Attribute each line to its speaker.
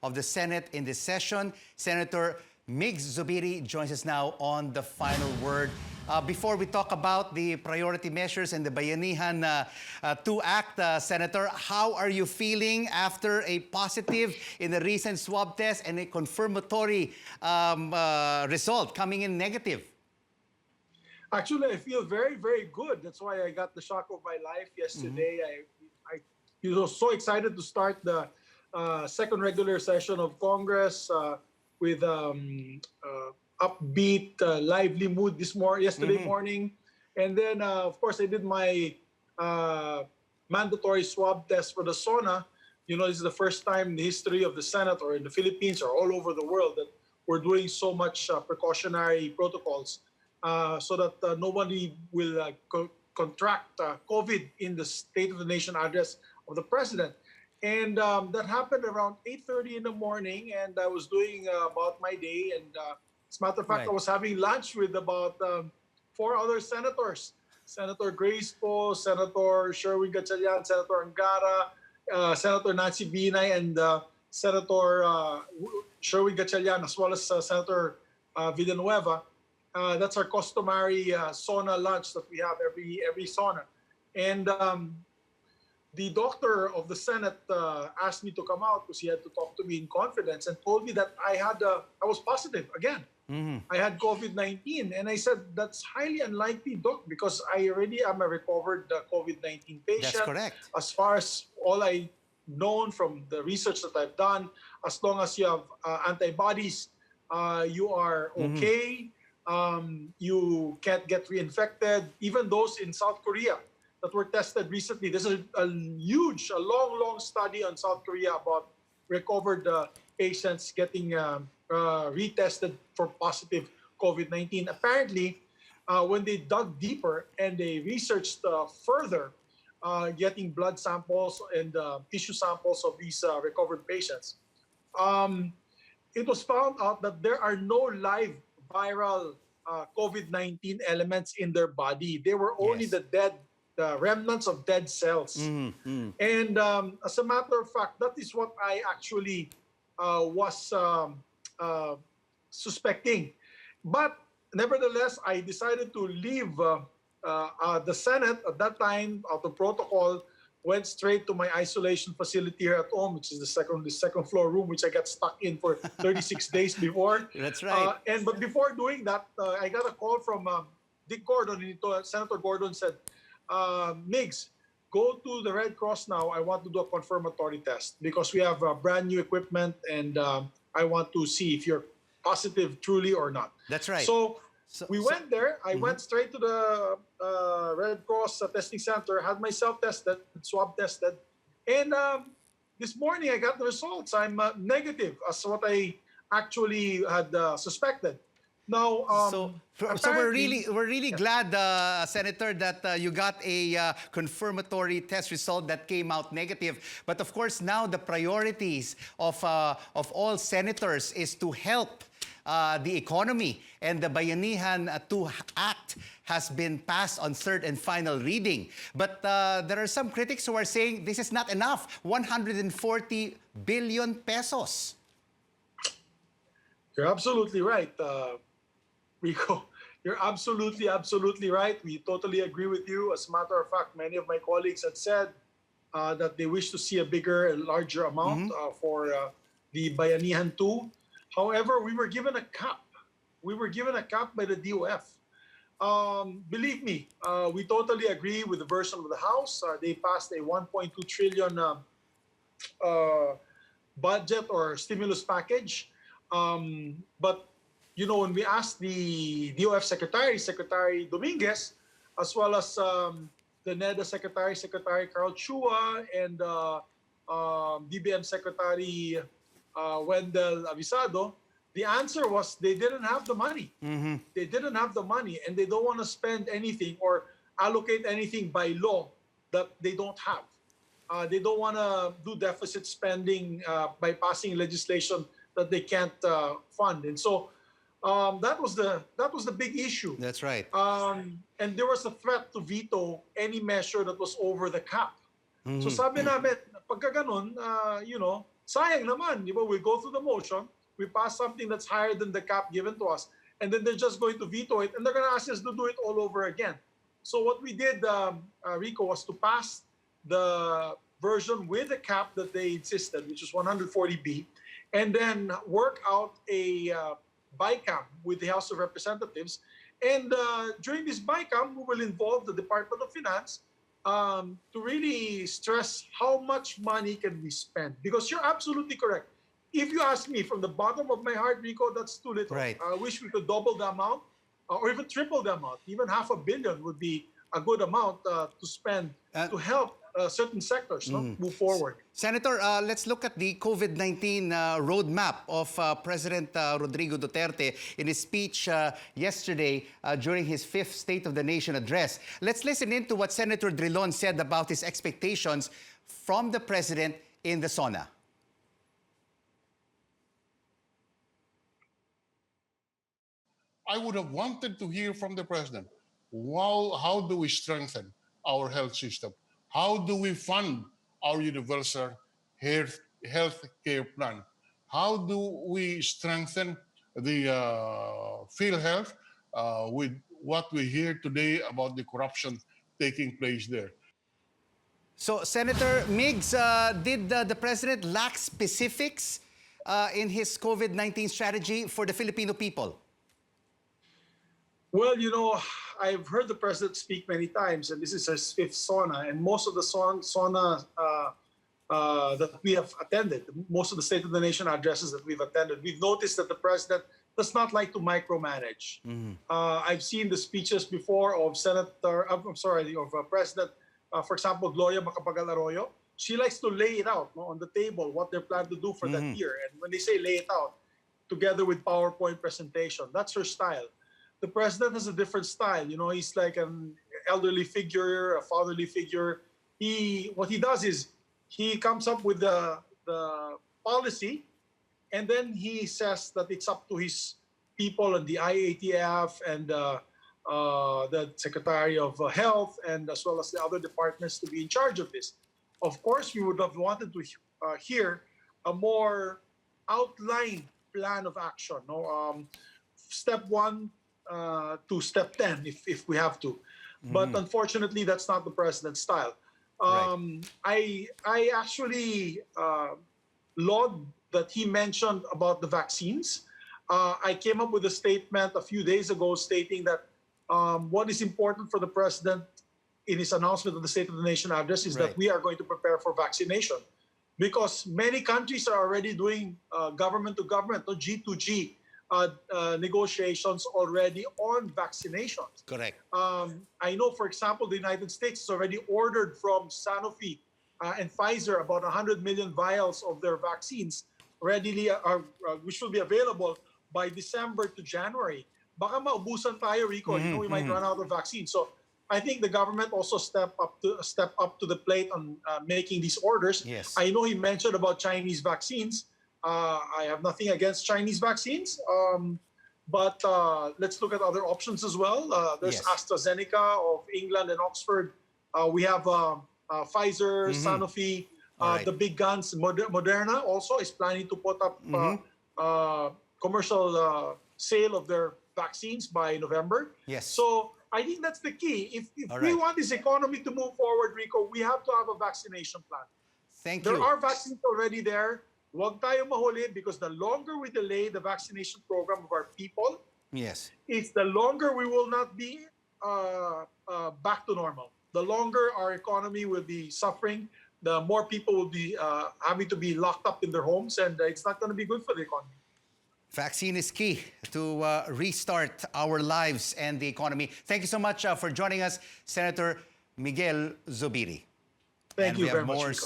Speaker 1: of the Senate in this session. Senator Migz Zubiri joins us now on the final word. Before we talk about the priority measures and the Bayanihan 2 Act, Senator, how are you feeling after a positive in the recent swab test and a confirmatory result coming in negative?
Speaker 2: Actually, I feel very, very good. That's why I got the shock of my life yesterday. I was so excited to start the second regular session of Congress with upbeat, lively mood yesterday morning. And then, of course, I did my mandatory swab test for the SONA. You know, this is the first time in the history of the Senate or in the Philippines or all over the world that we're doing so much precautionary protocols so that nobody will contract COVID in the State of the Nation address of the President. And that happened around 8:30 in the morning, and I was doing about my day. And as a matter of fact, I was having lunch with about 4 other senators. Senator Grace Poe, Senator Sherwin Gatchalian, Senator Angara, Senator Nancy Binay, and Senator Sherwin Gatchalian, as well as Senator Villanueva. That's our customary SONA lunch that we have every SONA. And the doctor of the Senate asked me to come out because he had to talk to me in confidence and told me that I was positive again. I had COVID-19, and I said, that's highly unlikely, Doc, because I already am a recovered COVID-19 patient.
Speaker 1: That's correct. As
Speaker 2: far as all I known from the research that I've done, as long as you have antibodies, you are okay. You can't get reinfected. Even those in South Korea that were tested recently, there's a long study on South Korea about recovered patients getting retested for positive COVID-19. Apparently, when they dug deeper and they researched further, getting blood samples and tissue samples of these recovered patients, it was found out that there are no live viral COVID-19 elements in their body. They were only the remnants of dead cells. And as a matter of fact, that is what I actually was suspecting. But nevertheless, I decided to leave the Senate at that time out of protocol, went straight to my isolation facility here at home, which is the second floor room, which I got stuck in for 36 days before.
Speaker 1: That's right.
Speaker 2: But before doing that, I got a call from Dick Gordon. Senator Gordon said, Migz, go to the Red Cross now. I want to do a confirmatory test because we have brand new equipment, and I want to see if you're positive truly or not.
Speaker 1: That's right.
Speaker 2: So we went there. I went straight to the Red Cross testing center, had myself tested, swab tested. And this morning I got the results. I'm negative as what I actually had suspected. Now,
Speaker 1: so we're really glad, Senator, that you got a confirmatory test result that came out negative. But of course, now the priorities of all senators is to help the economy, and the Bayanihan 2 Act has been passed on third and final reading. But there are some critics who are saying this is not enough. 140 billion pesos.
Speaker 2: You're absolutely right, Rico. You're absolutely right. We totally agree with you. As a matter of fact, many of my colleagues had said that they wish to see a bigger and larger amount for the Bayanihan 2. However, we were given a cap. We were given a cap by the DOF. Believe me, we totally agree with the version of the House. They passed a 1.2 trillion budget or stimulus package. But, you know, when we asked the DOF Secretary Dominguez, as well as the NEDA Secretary Carl Chua, and DBM Secretary Wendell Avisado, the answer was they didn't have the money. They didn't have the money, and they don't want to spend anything or allocate anything by law that they don't have. They don't want to do deficit spending by passing legislation that they can't fund. And so that was the big issue.
Speaker 1: That's right.
Speaker 2: And there was a threat to veto any measure that was over the cap. So sabi namin, pagka ganun, you know, Sayang naman, di ba? We go through the motion, we pass something that's higher than the cap given to us, and then they're just going to veto it, and they're going to ask us to do it all over again. So what we did, Rico, was to pass the version with the cap that they insisted, which is 140B, and then work out a BICAM with the House of Representatives. And during this BICAM, we will involve the Department of Finance to really stress how much money can we spend. Because you're absolutely correct. If you ask me from the bottom of my heart, Rico, that's too little.
Speaker 1: Right.
Speaker 2: I wish we could double the amount or even triple the amount. Even $500 million would be a good amount to spend to help certain sectors move forward.
Speaker 1: Senator, let's look at the COVID-19 roadmap of President Rodrigo Duterte in his speech yesterday during his 5th State of the Nation address. Let's listen in to what Senator Drilon said about his expectations from the President in the SONA.
Speaker 3: I would have wanted to hear from the President, how do we strengthen our health system? How do we fund our universal health care plan? How do we strengthen the PhilHealth with what we hear today about the corruption taking place there?
Speaker 1: So, Senator Migz, did the President lack specifics in his COVID-19 strategy for the Filipino people?
Speaker 2: Well, you know, I've heard the President speak many times, and this is his 5th SONA, and most of the SONA that we have attended, most of the State of the Nation addresses that we've attended, we've noticed that the President does not like to micromanage. I've seen the speeches before of President, for example, Gloria Macapagal-Arroyo. She likes to lay it out on the table, what they're planning to do for that year. And when they say lay it out, together with PowerPoint presentation, that's her style. The President has a different style. You know, he's like an elderly figure, a fatherly figure. What he does is he comes up with the policy, and then he says that it's up to his people and the IATF and the Secretary of Health, and as well as the other departments to be in charge of this. Of course, we would have wanted to hear a more outlined plan of action. Step 1 to step 10 if we have to. But unfortunately, that's not the President's style. I actually laud that he mentioned about the vaccines. I came up with a statement a few days ago stating that what is important for the President in his announcement of the State of the Nation address is that we are going to prepare for vaccination. Because many countries are already doing government to government, or G2G, negotiations already on vaccinations.
Speaker 1: Correct.
Speaker 2: I know, for example, the United States has already ordered from Sanofi and Pfizer about 100 million vials of their vaccines readily, which will be available by December to January. Baka maubusan tayo, Rico. You know, we might run out of vaccines. So I think the government also step up to the plate on making these orders.
Speaker 1: Yes.
Speaker 2: I know he mentioned about Chinese vaccines. I have nothing against Chinese vaccines, but let's look at other options as well. There's AstraZeneca of England and Oxford. We have Pfizer, Sanofi, the big guns. Moderna also is planning to put up commercial sale of their vaccines by November.
Speaker 1: Yes.
Speaker 2: So I think that's the key. If we want this economy to move forward, Rico, we have to have a vaccination plan.
Speaker 1: Thank you.
Speaker 2: There are vaccines already there. Huwag tayo mahuli, because the longer we delay the vaccination program of our people, it's the longer we will not be back to normal. The longer our economy will be suffering, the more people will be having to be locked up in their homes, and it's not going to be good for the economy.
Speaker 1: Vaccine is key to restart our lives and the economy. Thank you so much for joining us, Senator Miguel Zubiri.
Speaker 2: Thank you very much, Rico.